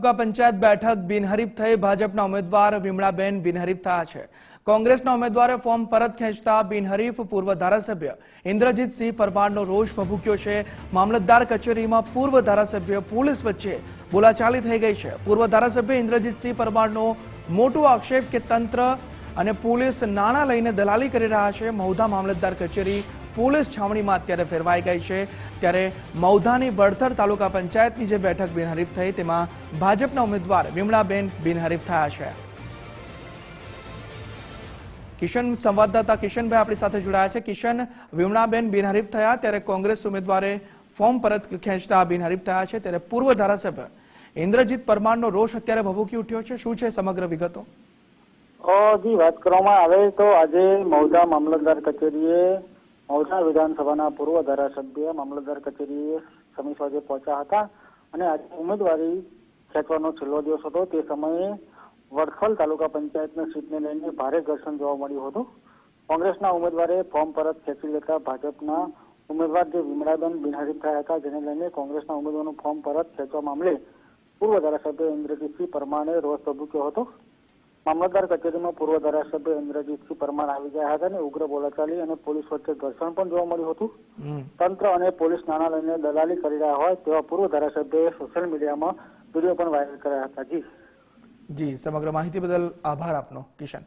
તાલુકા પંચાયત બેઠક બિનહરીફ થઈ ભાજપના ઉમેદવાર વિમળાબેન બિનહરીફ થયા છે। કોંગ્રેસના ઉમેદવારે ફોર્મ પરત ખેંચતા બિનહરીફ પૂર્વ ધારાસભ્ય ઇન્દ્રજીતસિંહ પરમારનો રોષ ભભૂક્યો છે। મામલતદાર કચેરીમાં પૂર્વ ધારાસભ્ય પોલીસ વચ્ચે બોલાચાલી થઈ ગઈ છે। પૂર્વ ધારાસભ્ય ઇન્દ્રજીતસિંહ પરમારનો મોટો આક્ષેપ કે તંત્ર અને પોલીસ નાણાં લઈને દલાલી કરી રહ્યા છે। મહુધા મામલતદાર કચેરી પોલીસ છાવણીમાં અત્યારે ફેરવાઈ ગઈ છે। ત્યારે મહુધાની બળથર તાલુકા પંચાયતની જે બેઠક બિનહરીફ થઈ તેમાં ભાજપના ઉમેદવાર વિમળાબેન બિનહરીફ થયા છે। કિશન સંવાદદાતા કિશનભાઈ આપણી સાથે જોડાયા છે। કિશન, વિમળાબેન બિનહરીફ થયા ત્યારે કોંગ્રેસ ઉમેદવારે ફોર્મ પરત ખેંચતા બિનહરીફ થયા છે, ત્યારે પૂર્વ ધારાસભ્ય ઇન્દ્રજીત પરમારનો રોષ અત્યારે ભભૂકી ઉઠ્યો છે। શું છે સમગ્ર વિગતો? જી, વાત કરવામાં આવે તો આજે મહુધા મામલતદાર કચેરીએ મહુધા વિધાનસભાના પૂર્વ ધારાસભ્ય મામલતદાર કચેરીએ સમી સાંજે પહોંચ્યા હતા અને આજે ઉમેદવારી ખેંચવાનો છેલ્લો દિવસ હતો। તે સમયે વડખલ તાલુકા પંચાયતની સીટને લઈને ભારે ઘર્ષણ જોવા મળ્યું હતું। કોંગ્રેસના ઉમેદવારે ફોર્મ પરત ખેંચી લેતા ભાજપના ઉમેદવાર જે વિમળાબેન બિનહરીફ થયા હતા, જેને લઈને કોંગ્રેસના ઉમેદવારનું ફોર્મ પરત ખેંચવા મામલે પૂર્વ ધારાસભ્ય ઇન્દ્રજીતસિંહ પરમારે રોષ ભભૂક્યો હતો। મામલતદાર કચેરીમાં પૂર્વ ધારાસભ્ય ઇન્દ્રજીતસિંહ પરમાર આવી ગયા હતા અને ઉગ્ર બોલાચાલી અને પોલીસ વચ્ચે ઘર્ષણ પણ જોવા મળ્યું હતું। તંત્ર અને પોલીસ નાણાં લઈને દલાલી કરી રહ્યા હોય તેવા પૂર્વ ધારાસભ્યએ સોશિયલ મીડિયામાં વિડીયો પણ વાયરલ કર્યા હતા। જી, સમગ્ર માહિતી બદલ આભાર આપનો કિશન।